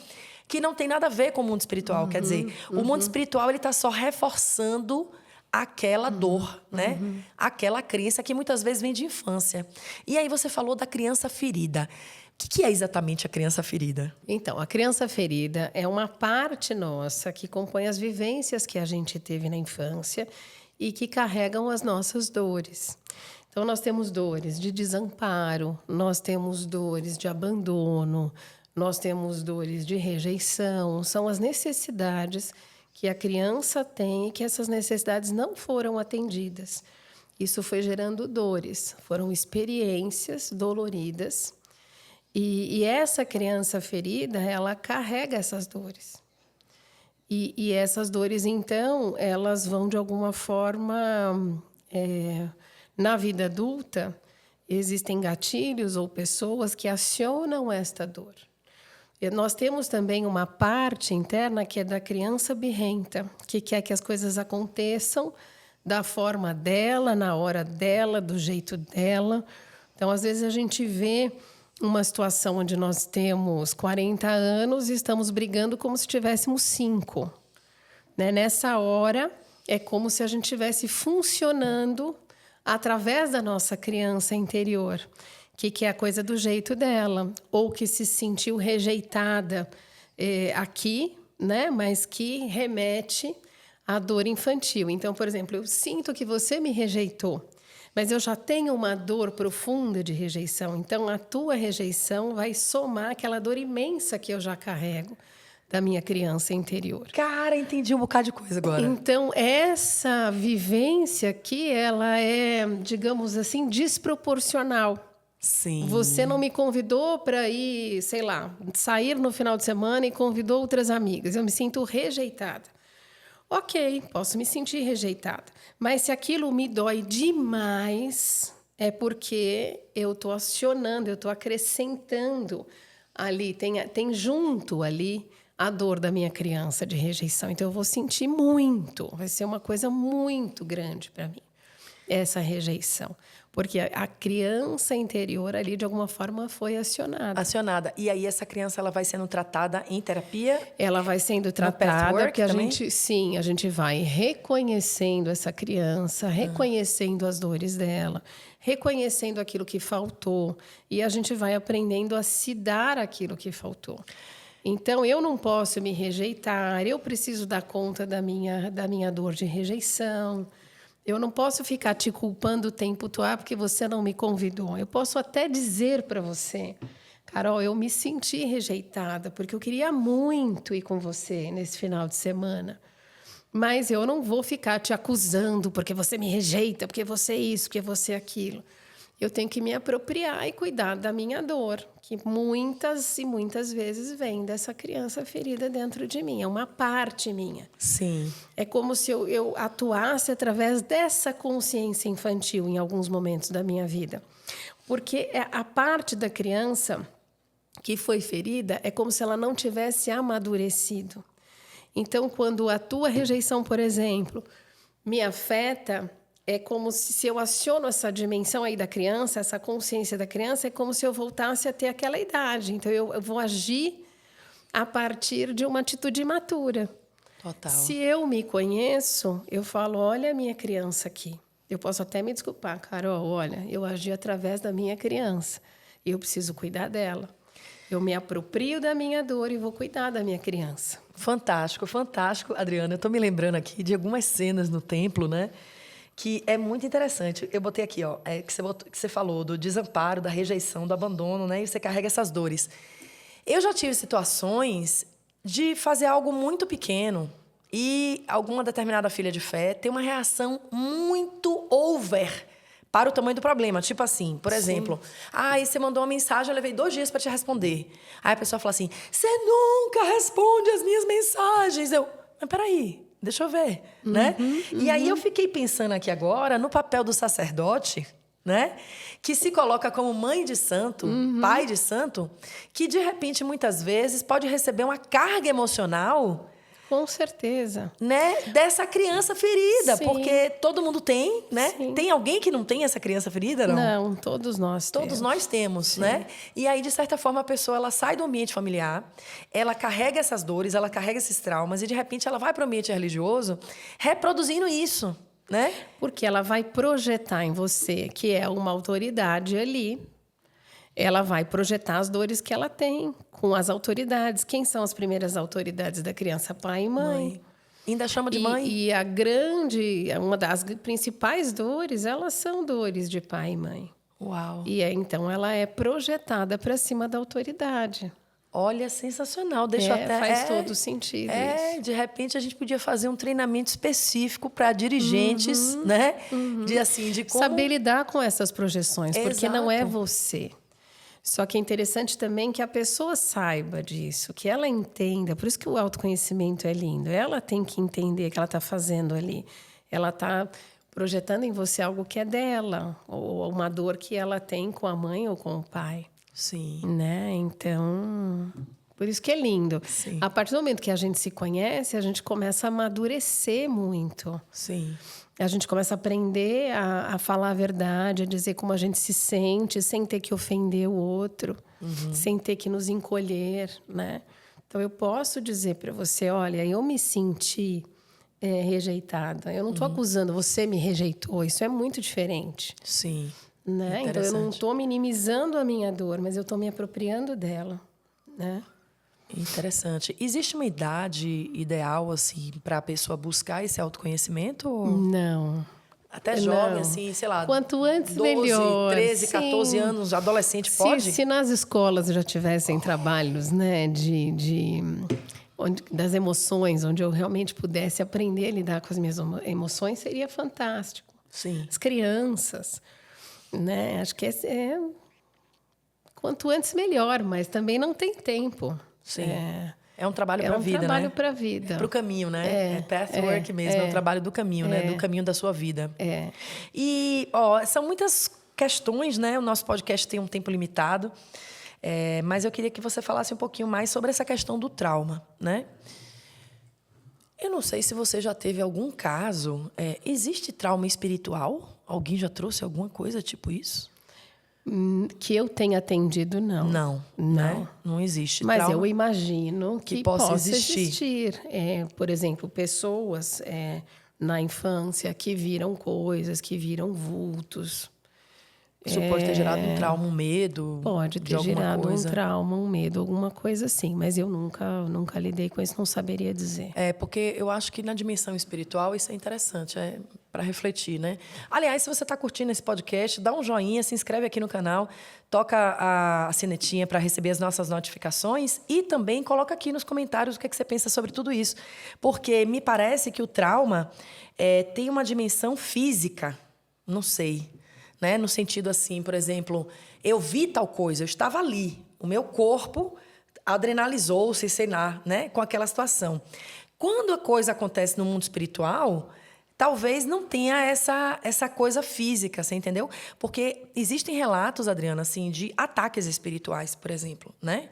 que não tem nada a ver com o mundo espiritual. Quer dizer, o mundo espiritual, ele tá só reforçando aquela dor, né? Aquela crença que muitas vezes vem de infância. E aí você falou da criança ferida. O que é exatamente a criança ferida? Então, a criança ferida é uma parte nossa que compõe as vivências que a gente teve na infância e que carregam as nossas dores. Então, nós temos dores de desamparo, nós temos dores de abandono, nós temos dores de rejeição. São as necessidades que a criança tem e que essas necessidades não foram atendidas. Isso foi gerando dores, foram experiências doloridas. E essa criança ferida, ela carrega essas dores. E essas dores, então, elas vão, de alguma forma, na vida adulta, existem gatilhos ou pessoas que acionam esta dor. Nós temos também uma parte interna que é da criança birrenta, que quer que as coisas aconteçam da forma dela, na hora dela, do jeito dela. Então, às vezes, a gente vê uma situação onde nós temos 40 anos e estamos brigando como se tivéssemos 5. Né? Nessa hora, é como se a gente estivesse funcionando através da nossa criança interior, que é a coisa do jeito dela, ou que se sentiu rejeitada aqui, né? Mas que remete à dor infantil. Então, por exemplo, eu sinto que você me rejeitou, mas eu já tenho uma dor profunda de rejeição. Então, a tua rejeição vai somar aquela dor imensa que eu já carrego da minha criança interior. Cara, entendi um bocado de coisa agora. Então, essa vivência aqui, ela é, digamos assim, desproporcional. Sim. Você não me convidou para ir, sei lá, sair no final de semana e convidou outras amigas. Eu me sinto rejeitada. Ok, posso me sentir rejeitada. Mas se aquilo me dói demais, é porque eu estou acionando, eu estou acrescentando ali, tem junto ali a dor da minha criança de rejeição. Então, eu vou sentir muito, vai ser uma coisa muito grande para mim, essa rejeição. Porque a criança interior ali, de alguma forma, foi acionada. Acionada. E aí, essa criança ela vai sendo tratada em terapia? Ela vai sendo tratada, porque a gente vai reconhecendo essa criança, reconhecendo as dores dela, reconhecendo aquilo que faltou, e a gente vai aprendendo a se dar aquilo que faltou. Então, eu não posso me rejeitar, eu preciso dar conta da minha dor de rejeição. Eu não posso ficar te culpando o tempo todo porque você não me convidou. Eu posso até dizer para você: Carol, eu me senti rejeitada porque eu queria muito ir com você nesse final de semana. Mas eu não vou ficar te acusando porque você me rejeita, porque você é isso, porque você é aquilo. Eu tenho que me apropriar e cuidar da minha dor, que muitas e muitas vezes vem dessa criança ferida dentro de mim. É uma parte minha. Sim. É como se eu atuasse através dessa consciência infantil em alguns momentos da minha vida. Porque a parte da criança que foi ferida é como se ela não tivesse amadurecido. Então, quando a tua rejeição, por exemplo, me afeta, é como se eu aciono essa dimensão aí da criança, essa consciência da criança, é como se eu voltasse a ter aquela idade. Então, eu vou agir a partir de uma atitude imatura. Total. Se eu me conheço, eu falo: olha a minha criança aqui. Eu posso até me desculpar: Carol, olha, eu agi através da minha criança e eu preciso cuidar dela. Eu me aproprio da minha dor e vou cuidar da minha criança. Fantástico, fantástico, Adriana. Eu estou me lembrando aqui de algumas cenas no templo, né? Que é muito interessante. Eu botei aqui, ó, que você falou do desamparo, da rejeição, do abandono, né? E você carrega essas dores. Eu já tive situações de fazer algo muito pequeno e alguma determinada filha de fé ter uma reação muito over para o tamanho do problema. Tipo assim, por exemplo, aí você mandou uma mensagem, eu levei 2 dias para te responder. Aí a pessoa fala assim: você nunca responde as minhas mensagens. Mas peraí, deixa eu ver, né? E aí eu fiquei pensando aqui agora no papel do sacerdote, né? Que se coloca como mãe de santo, pai de santo, que de repente, muitas vezes, pode receber uma carga emocional, Com certeza. né, dessa criança ferida, Sim. porque todo mundo tem, né? Sim. Tem alguém que não tem essa criança ferida, não? Não, todos nós Todos temos. nós temos, né? E aí, de certa forma, a pessoa ela sai do ambiente familiar, ela carrega essas dores, ela carrega esses traumas e, de repente, ela vai para o ambiente religioso reproduzindo isso, né? Porque ela vai projetar em você, que é uma autoridade ali, ela vai projetar as dores que ela tem com as autoridades. Quem são as primeiras autoridades da criança? Pai e mãe. Ainda chama de mãe? E uma das principais dores, elas são dores de pai e mãe. Uau! Então ela é projetada para cima da autoridade. Olha, sensacional. Deixa até... Faz todo sentido isso. De repente a gente podia fazer um treinamento específico para dirigentes, né? De como... Saber lidar com essas projeções, porque não é Exato. você. Só que é interessante também que a pessoa saiba disso, que ela entenda. Por isso que o autoconhecimento é lindo. Ela tem que entender o que ela está fazendo ali. Ela está projetando em você algo que é dela, ou uma dor que ela tem com a mãe ou com o pai. Sim. Né? Então, por isso que é lindo. Sim. A partir do momento que a gente se conhece, a gente começa a amadurecer muito. Sim. A gente começa a aprender a falar a verdade, a dizer como a gente se sente, sem ter que ofender o outro, sem ter que nos encolher, né? Então, eu posso dizer para você, olha, eu me senti rejeitada. Eu não estou acusando, você me rejeitou. Isso é muito diferente. Sim. Né? Então, eu não estou minimizando a minha dor, mas eu estou me apropriando dela, né? Interessante. Existe uma idade ideal, assim, para a pessoa buscar esse autoconhecimento? Ou... Não. Até jovem, Não. assim, sei lá... Quanto antes, 12, melhor. 13, 14 Sim. anos, adolescente pode? Se nas escolas já tivessem trabalhos, né, das emoções, onde eu realmente pudesse aprender a lidar com as minhas emoções, seria fantástico. Sim. As crianças, né? Acho que quanto antes, melhor, mas também não tem tempo. Sim. É um trabalho para a vida, né? É um trabalho para a vida. É para o caminho, né? É pathwork mesmo, é um trabalho do caminho, né? Do caminho da sua vida. E, são muitas questões, né? O nosso podcast tem um tempo limitado, mas eu queria que você falasse um pouquinho mais sobre essa questão do trauma, né? Eu não sei se você já teve algum caso. Existe trauma espiritual? Alguém já trouxe alguma coisa tipo isso? Que eu tenha atendido, não. Não. Né? Não existe. Mas trauma eu imagino que possa existir. Por exemplo, pessoas na infância que viram coisas, que viram vultos. Isso pode ter gerado um trauma, um medo? Pode ter de gerado coisa. um trauma, um medo, alguma coisa assim. Mas eu nunca lidei com isso, não saberia dizer. Porque eu acho que na dimensão espiritual isso é interessante, para refletir, né? Aliás, se você está curtindo esse podcast, dá um joinha, se inscreve aqui no canal, toca a sinetinha para receber as nossas notificações e também coloca aqui nos comentários o que você pensa sobre tudo isso. Porque me parece que o trauma tem uma dimensão física, não sei, né? No sentido assim, por exemplo, eu vi tal coisa, eu estava ali, o meu corpo adrenalizou-se, sei lá, né? Com aquela situação. Quando a coisa acontece no mundo espiritual, talvez não tenha essa coisa física, você entendeu? Porque existem relatos, Adriana, assim, de ataques espirituais, por exemplo, né?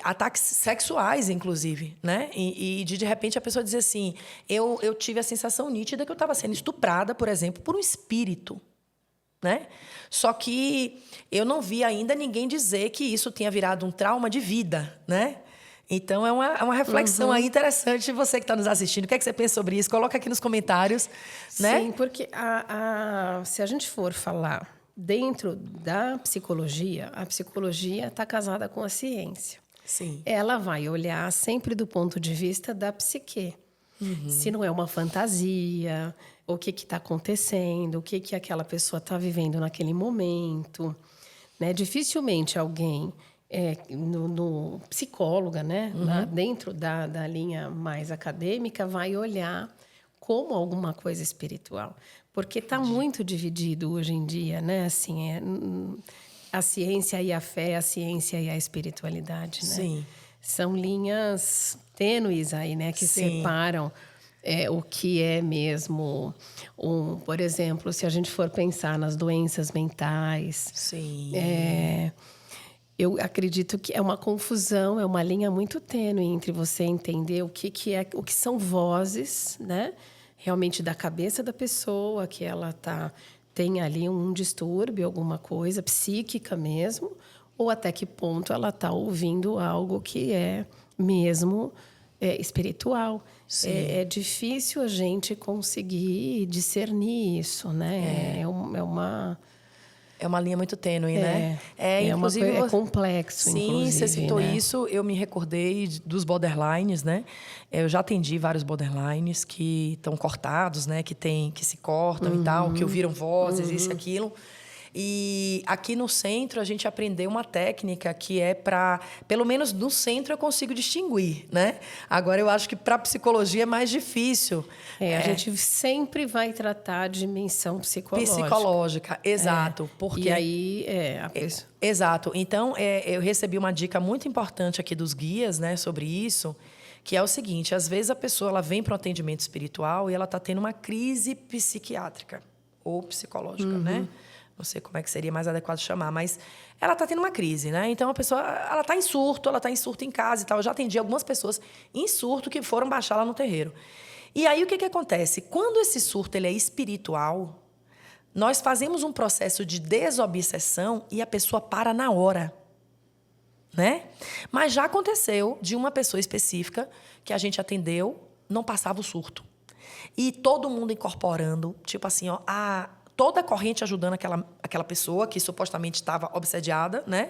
Ataques sexuais, inclusive, né? E de repente a pessoa dizer assim, eu tive a sensação nítida que eu estava sendo estuprada, por exemplo, por um espírito, né? Só que eu não vi ainda ninguém dizer que isso tenha virado um trauma de vida, né? Então, é uma reflexão aí interessante. Você que está nos assistindo, o que é que você pensa sobre isso? Coloca aqui nos comentários, né? Sim, porque se a gente for falar dentro da psicologia, a psicologia está casada com a ciência. Sim. Ela vai olhar sempre do ponto de vista da psique. Se não é uma fantasia, o que está acontecendo, o que aquela pessoa está vivendo naquele momento, né? Dificilmente alguém, no psicóloga, né? Dentro da linha mais acadêmica, vai olhar como alguma coisa espiritual. Porque está muito dividido hoje em dia, né? Assim, a ciência e a fé, a ciência e a espiritualidade, né? Sim. São linhas tênues aí, né? Que Sim. separam o que é mesmo por exemplo, se a gente for pensar nas doenças mentais. Sim. Eu acredito que é uma confusão, é uma linha muito tênue entre você entender o que são vozes, né? Realmente da cabeça da pessoa, que ela tem ali um distúrbio, alguma coisa psíquica mesmo, ou até que ponto ela está ouvindo algo que é mesmo espiritual. É difícil a gente conseguir discernir isso, né? É uma linha muito tênue, né? Inclusive, é complexo, sim, inclusive, você citou né? isso, eu me recordei dos borderlines, né? Eu já atendi vários borderlines que estão cortados, né? Que se cortam e tal, que ouviram vozes, isso e aquilo. E aqui no centro a gente aprendeu uma técnica que é para, pelo menos no centro eu consigo distinguir, né? Agora eu acho que para psicologia é mais difícil. A gente sempre vai tratar a dimensão psicológica. Psicológica, exato. Porque e aí a pessoa... Exato. Então eu recebi uma dica muito importante aqui dos guias, né, sobre isso, que é o seguinte: às vezes a pessoa ela vem para um atendimento espiritual e ela está tendo uma crise psiquiátrica ou psicológica, né? Não sei como é que seria mais adequado chamar, mas ela está tendo uma crise, né? Então, a pessoa ela está em surto em casa e tal. Eu já atendi algumas pessoas em surto que foram baixar lá no terreiro. E aí, o que acontece? Quando esse surto ele é espiritual, nós fazemos um processo de desobsessão e a pessoa para na hora, né? Mas já aconteceu de uma pessoa específica que a gente atendeu, não passava o surto. E todo mundo incorporando, tipo assim, ó, toda a corrente ajudando aquela pessoa que supostamente estava obsediada, né?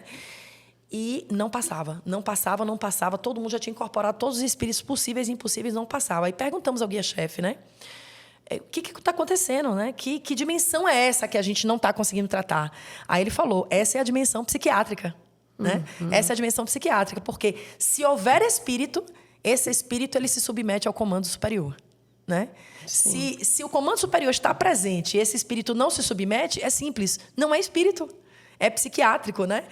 E não passava. Todo mundo já tinha incorporado todos os espíritos possíveis e impossíveis, não passava. Aí perguntamos ao guia-chefe, né? O que está acontecendo, né? Que dimensão é essa que a gente não está conseguindo tratar? Aí ele falou, essa é a dimensão psiquiátrica, né? Essa é a dimensão psiquiátrica, porque se houver espírito, esse espírito ele se submete ao comando superior. Né? Se o comando superior está presente e esse espírito não se submete, é simples, não é espírito, é psiquiátrico, né?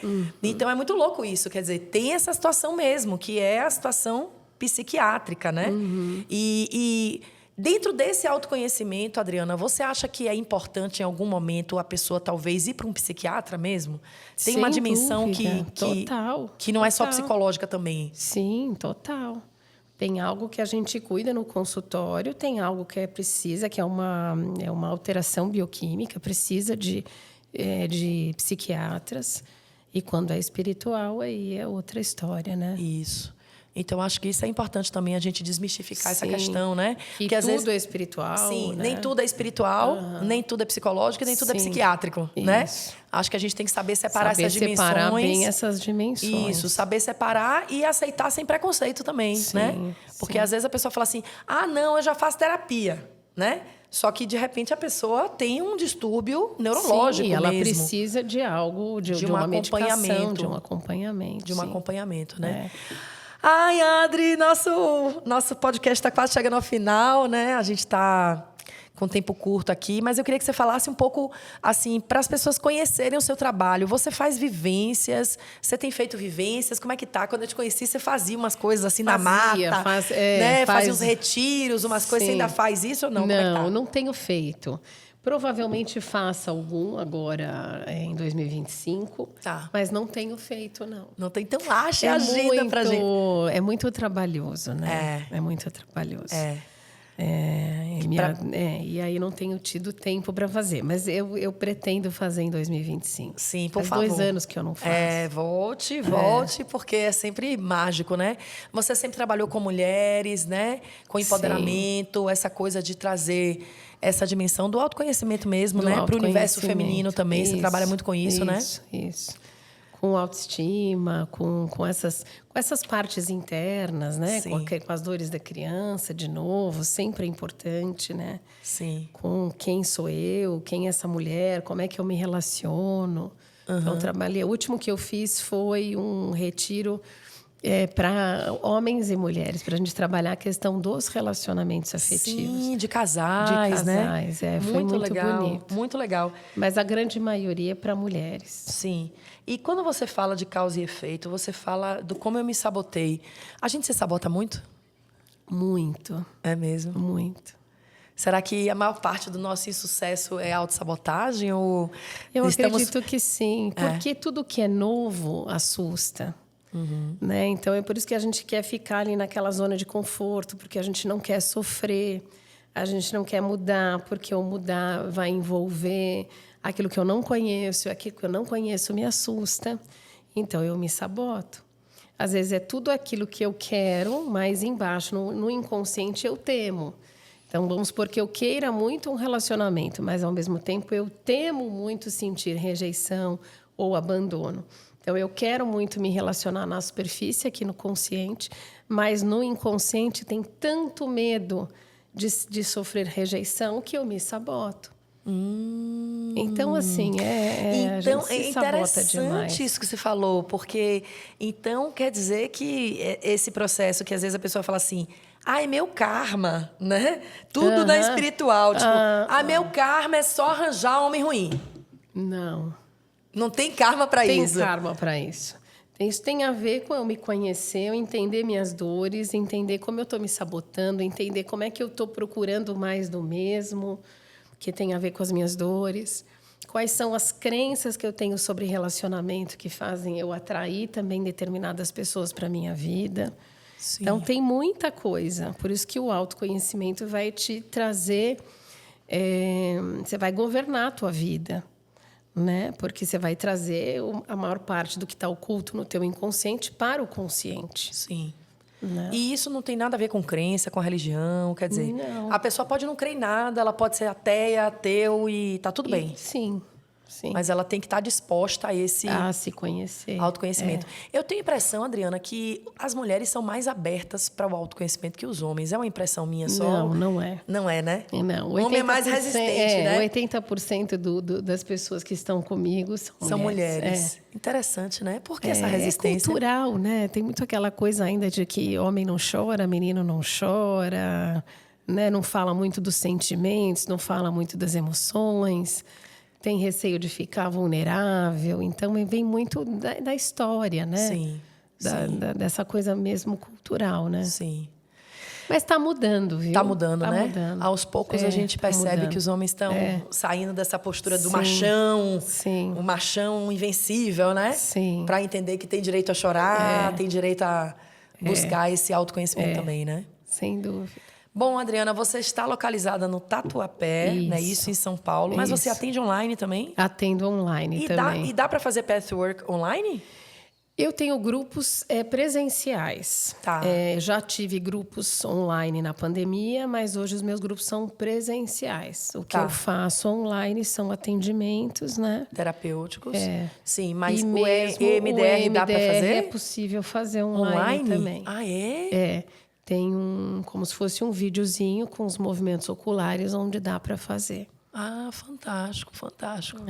Então é muito louco isso, quer dizer, tem essa situação mesmo, que é a situação psiquiátrica, né? E dentro desse autoconhecimento, Adriana, você acha que é importante em algum momento a pessoa talvez ir para um psiquiatra mesmo? Tem uma dimensão que não é só psicológica também. Sim, total. Tem algo que a gente cuida no consultório, tem algo que que é uma alteração bioquímica, precisa de psiquiatras. E quando é espiritual, aí é outra história, né? Isso. Então, acho que isso é importante também, a gente desmistificar essa questão, né? Que às vezes é espiritual. Sim, né? nem tudo é espiritual, nem tudo é psicológico, nem tudo é psiquiátrico, né? Acho que a gente tem que saber separar essas dimensões. Separar bem essas dimensões. Isso, saber separar e aceitar sem preconceito também, né? Porque às vezes a pessoa fala assim, não, eu já faço terapia, né? Só que, de repente, a pessoa tem um distúrbio neurológico mesmo. Ela precisa de algo, de uma medicação, de um acompanhamento. De um acompanhamento, né? Ai, Adri, nosso podcast está quase chegando ao final, né? A gente está com tempo curto aqui, mas eu queria que você falasse um pouco, assim, para as pessoas conhecerem o seu trabalho. Você faz vivências? Você tem feito vivências? Como é que tá? Quando eu te conheci, você fazia umas coisas assim na mata, né? Fazia uns retiros, umas coisas. Você ainda faz isso ou não? Não, não tenho feito. Provavelmente faça algum agora em 2025, mas não tenho feito, não. Não tem, então ache a agenda pra gente. É muito trabalhoso, né? É muito trabalhoso. E aí não tenho tido tempo para fazer, mas eu pretendo fazer em 2025. Sim, por favor. Faz 2 anos que eu não faço. Volte, porque é sempre mágico, né? Você sempre trabalhou com mulheres, né? Com empoderamento, essa coisa de trazer essa dimensão do autoconhecimento mesmo, né? Para o universo feminino também. Você trabalha muito com isso, né? Isso. Com autoestima, com essas partes internas, né? Com as dores da criança, de novo, sempre é importante, né? Sim. Com quem sou eu, quem é essa mulher, como é que eu me relaciono. Então, trabalhei. O último que eu fiz foi um retiro para homens e mulheres, para a gente trabalhar a questão dos relacionamentos afetivos. Sim, de casais, né? Foi muito legal, bonito. Muito legal. Mas a grande maioria é para mulheres. Sim. E quando você fala de causa e efeito, você fala do como eu me sabotei. A gente se sabota muito? Muito, É mesmo? muito. Será que a maior parte do nosso insucesso é autossabotagem ou Eu estamos... acredito que sim, porque tudo que é novo assusta. Né? Então, é por isso que a gente quer ficar ali naquela zona de conforto, porque a gente não quer sofrer, a gente não quer mudar, porque o mudar vai envolver aquilo que eu não conheço, e aquilo que eu não conheço me assusta. Então, eu me saboto. Às vezes é tudo aquilo que eu quero, mas embaixo, no inconsciente, eu temo. Então, vamos supor que eu queira muito um relacionamento, mas, ao mesmo tempo, eu temo muito sentir rejeição ou abandono. Então, eu quero muito me relacionar na superfície, aqui no consciente, mas no inconsciente tem tanto medo de sofrer rejeição que eu me saboto. Então, assim, a gente se é sabota interessante demais. isso que você falou, porque então quer dizer que esse processo que às vezes a pessoa fala assim, é meu karma, né? Tudo na espiritual, tipo, meu karma é só arranjar homem ruim. Não. Não tem karma para isso. Tem karma para isso. Isso tem a ver com eu me conhecer, eu entender minhas dores, entender como eu estou me sabotando, entender como é que eu estou procurando mais do mesmo, que tem a ver com as minhas dores. Quais são as crenças que eu tenho sobre relacionamento que fazem eu atrair também determinadas pessoas para a minha vida. Sim. Então, tem muita coisa. Por isso que o autoconhecimento vai te trazer... você vai governar a tua vida. Né? Porque você vai trazer a maior parte do que está oculto no teu inconsciente para o consciente. Sim. Né? E isso não tem nada a ver com crença, com religião, quer dizer, Não. a pessoa pode não crer em nada, ela pode ser ateia, ateu e tá tudo bem. Sim. Mas ela tem que estar disposta a esse se conhecer. autoconhecimento. Eu tenho a impressão, Adriana, que as mulheres são mais abertas para o autoconhecimento que os homens. É uma impressão minha só? Não é. Não é, né? Não. O homem é mais resistente, né? 80% das pessoas que estão comigo são mulheres. Interessante, né? Por que essa resistência? É cultural, né? Tem muito aquela coisa ainda de que homem não chora, menino não chora, né? Não fala muito dos sentimentos, não fala muito das emoções. Tem receio de ficar vulnerável. Então, vem muito da história, né? Sim. Dessa coisa mesmo cultural, né? Sim. Mas está mudando, viu? Está mudando, né? Mudando. Aos poucos a gente percebe que os homens estão saindo dessa postura do machão. Sim. O machão invencível, né? Sim. Para entender que tem direito a chorar, tem direito a buscar esse autoconhecimento também, né? Sem dúvida. Bom, Adriana, você está localizada no Tatuapé, né? Isso em São Paulo. Mas você atende online também? Atendo online também. E dá para fazer pathwork online? Eu tenho grupos presenciais. Tá. Já tive grupos online na pandemia, mas hoje os meus grupos são presenciais. O que eu faço online são atendimentos, né? Terapêuticos. Sim, mas e o mesmo EMDR dá para fazer? É possível fazer online também. Ah, é? Tem como se fosse um videozinho com os movimentos oculares onde dá para fazer. Ah, fantástico, fantástico.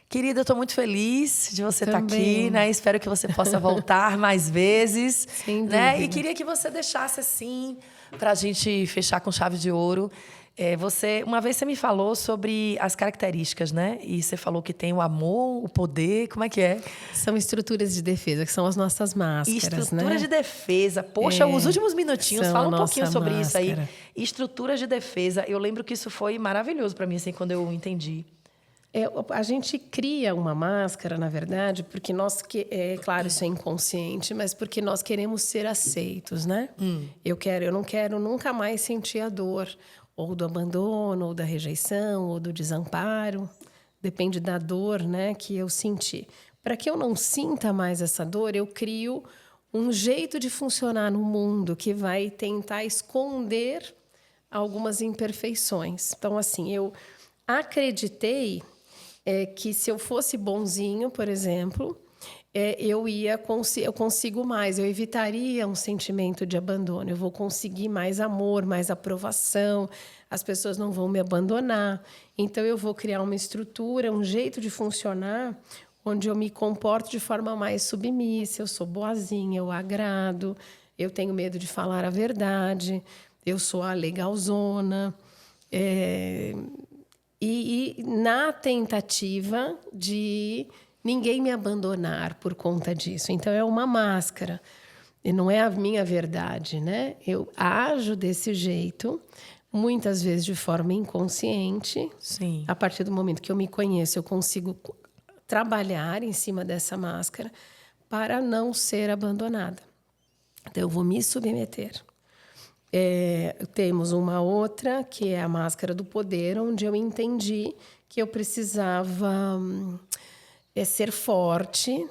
Querida, eu estou muito feliz de você estar aqui, né? Espero que você possa voltar mais vezes. Sem dúvida. Né? E queria que você deixasse assim, para a gente fechar com chave de ouro. Uma vez você me falou sobre as características, né? E você falou que tem o amor, o poder, como é que é? São estruturas de defesa, que são as nossas máscaras, Estrutura né? de defesa. Poxa, os últimos minutinhos, fala um pouquinho sobre máscara. isso aí. Estruturas de defesa. Eu lembro que isso foi maravilhoso para mim, assim, quando eu entendi. A gente cria uma máscara, na verdade, porque claro, isso é inconsciente, mas porque nós queremos ser aceitos, né? Eu não quero nunca mais sentir a dor, ou do abandono, ou da rejeição, ou do desamparo. Depende da dor, né, que eu senti. Para que eu não sinta mais essa dor, eu crio um jeito de funcionar no mundo que vai tentar esconder algumas imperfeições. Então, assim, eu acreditei que se eu fosse bonzinho, por exemplo, eu consigo mais, eu evitaria um sentimento de abandono, eu vou conseguir mais amor, mais aprovação, as pessoas não vão me abandonar. Então, eu vou criar uma estrutura, um jeito de funcionar, onde eu me comporto de forma mais submissa, eu sou boazinha, eu agrado, eu tenho medo de falar a verdade, eu sou a legalzona. E na tentativa de ninguém me abandonar por conta disso. Então, é uma máscara. E não é a minha verdade, né? Eu ajo desse jeito, muitas vezes de forma inconsciente. Sim. A partir do momento que eu me conheço, eu consigo trabalhar em cima dessa máscara para não ser abandonada. Então, eu vou me submeter. Temos uma outra, que é a máscara do poder, onde eu entendi que eu precisava ser forte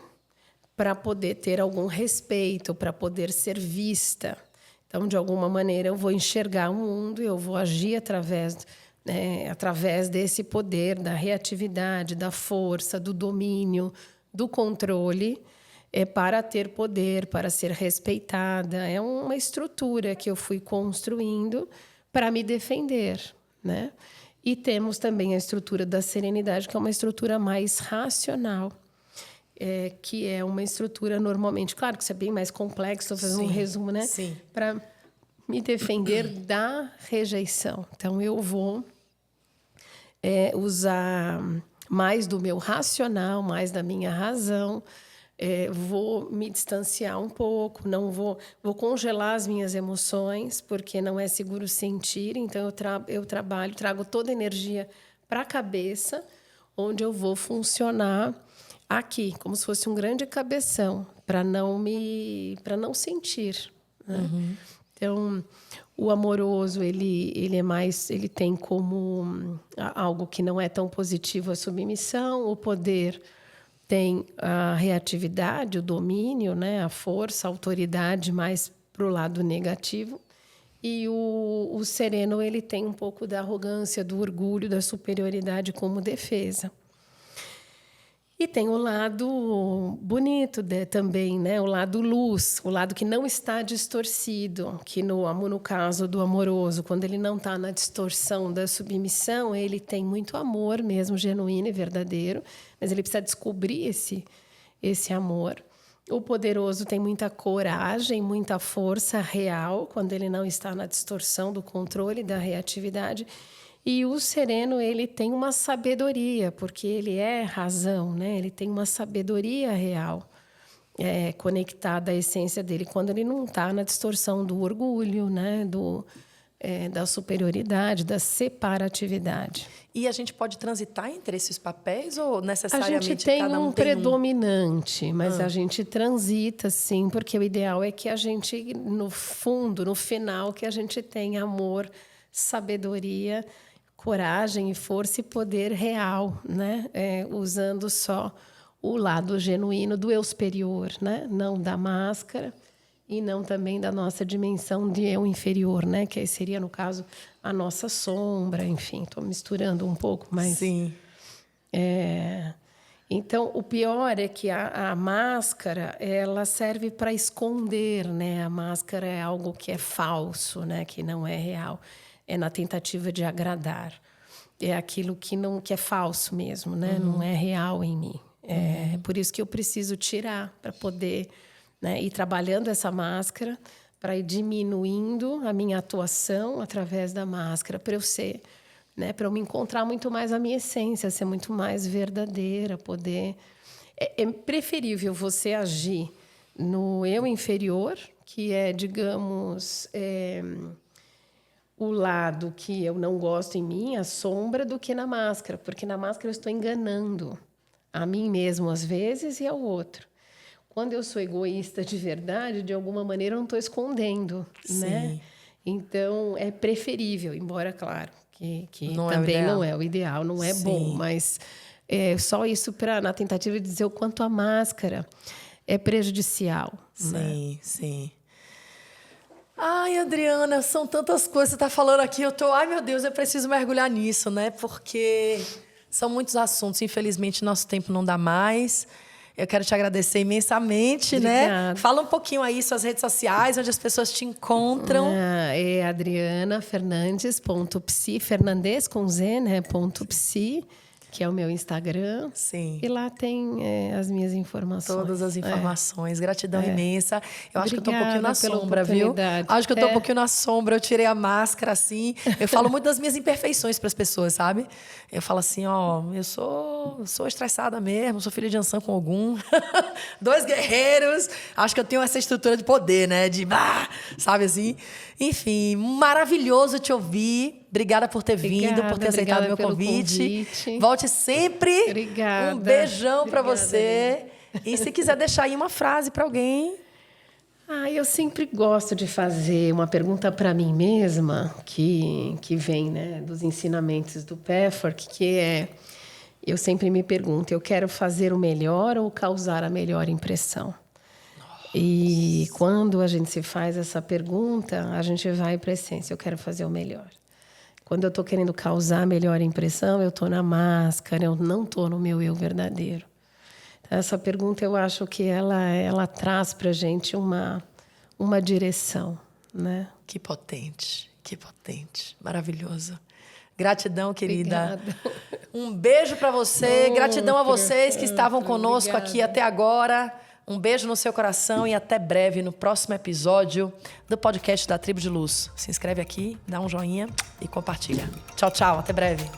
para poder ter algum respeito, para poder ser vista. Então, de alguma maneira, eu vou enxergar o mundo, eu vou agir através desse poder, da reatividade, da força, do domínio, do controle, para ter poder, para ser respeitada. É uma estrutura que eu fui construindo para me defender, né? E temos também a estrutura da serenidade, que é uma estrutura mais racional, que é uma estrutura normalmente... Claro que isso é bem mais complexo, estou fazendo um resumo, né? Sim. Para me defender da rejeição. Então, eu vou usar mais do meu racional, mais da minha razão, vou me distanciar um pouco, não vou congelar as minhas emoções, porque não é seguro sentir. Então, eu trago toda a energia para a cabeça, onde eu vou funcionar aqui, como se fosse um grande cabeção, para não sentir, né? Uhum. Então, o amoroso, ele tem como algo que não é tão positivo a submissão. O poder tem a reatividade, o domínio, né? A força, a autoridade, mais para o lado negativo. E o sereno, ele tem um pouco da arrogância, do orgulho, da superioridade como defesa. E tem o lado bonito também, né? O lado luz, o lado que não está distorcido, que no caso do amoroso, quando ele não está na distorção da submissão, ele tem muito amor mesmo, genuíno e verdadeiro, mas ele precisa descobrir esse amor. O poderoso tem muita coragem, muita força real, quando ele não está na distorção do controle, da reatividade. E o sereno, ele tem uma sabedoria, porque ele é razão, né? Ele tem uma sabedoria real, conectada à essência dele, quando ele não está na distorção do orgulho, né? Da superioridade, da separatividade. E a gente pode transitar entre esses papéis ou necessariamente a gente tem cada um tem predominante, mas a gente transita, sim, porque o ideal é que a gente, no fundo, no final, que a gente tenha amor, sabedoria, coragem e força e poder real, né? Usando só o lado genuíno do eu superior, né? Não da máscara e não também da nossa dimensão de eu inferior, né? Que seria, no caso, a nossa sombra. Enfim, estou misturando um pouco, mas... Sim. Então, o pior é que a máscara, ela serve para esconder, né? A máscara é algo que é falso, né? Que não é real. É na tentativa de agradar. É aquilo que é falso mesmo, né? Não é real em mim. Por isso que eu preciso tirar para poder, né, ir trabalhando essa máscara, para ir diminuindo a minha atuação através da máscara, para eu ser, né, para eu me encontrar muito mais a minha essência, ser muito mais verdadeira, poder... É preferível você agir no eu inferior, que é, digamos... o lado que eu não gosto em mim, a sombra, do que na máscara. Porque na máscara eu estou enganando a mim mesmo, às vezes, e ao outro. Quando eu sou egoísta de verdade, de alguma maneira eu não estou escondendo, né? Então, é preferível, embora, claro, que não também não é o ideal, não é bom, mas só isso na tentativa de dizer o quanto a máscara é prejudicial. Sim, né? Sim. Ai, Adriana, são tantas coisas que você está falando aqui. Ai, meu Deus, eu preciso mergulhar nisso, né? Porque são muitos assuntos. Infelizmente, nosso tempo não dá mais. Eu quero te agradecer imensamente, Obrigada. né? Fala um pouquinho aí suas redes sociais, onde as pessoas te encontram. É adrianafernandes.psi, Fernandes com Z, né? .psi. que é o meu Instagram. Sim. E lá tem as minhas informações. Todas as informações. Gratidão imensa. Eu acho que eu tô um pouquinho Obrigada na pela sombra, viu? oportunidade. Acho que eu tô um pouquinho na sombra. Eu tirei a máscara, assim. Eu falo muito das minhas imperfeições para as pessoas, sabe? Eu falo assim, ó, eu sou estressada mesmo, sou filha de Ansan com Ogum. 2 guerreiros. Acho que eu tenho essa estrutura de poder, né? De, sabe assim? Enfim, maravilhoso te ouvir. Obrigada por ter vindo, por ter aceitado o meu convite. Volte sempre. Obrigada. Um beijão para você. E se quiser deixar aí uma frase para alguém. Eu sempre gosto de fazer uma pergunta para mim mesma, que vem, né, dos ensinamentos do Pathwork, que é, eu sempre me pergunto, eu quero fazer o melhor ou causar a melhor impressão? E quando a gente se faz essa pergunta, a gente vai para a essência, eu quero fazer o melhor. Quando eu estou querendo causar a melhor impressão, eu estou na máscara, eu não estou no meu eu verdadeiro. Então, essa pergunta, eu acho que ela traz para a gente uma direção, né? Que potente, maravilhoso. Gratidão, querida. Obrigada. Um beijo para você, gratidão a vocês que estavam conosco aqui até agora. Um beijo no seu coração e até breve no próximo episódio do podcast da Tribo de Luz. Se inscreve aqui, dá um joinha e compartilha. Tchau, tchau. Até breve.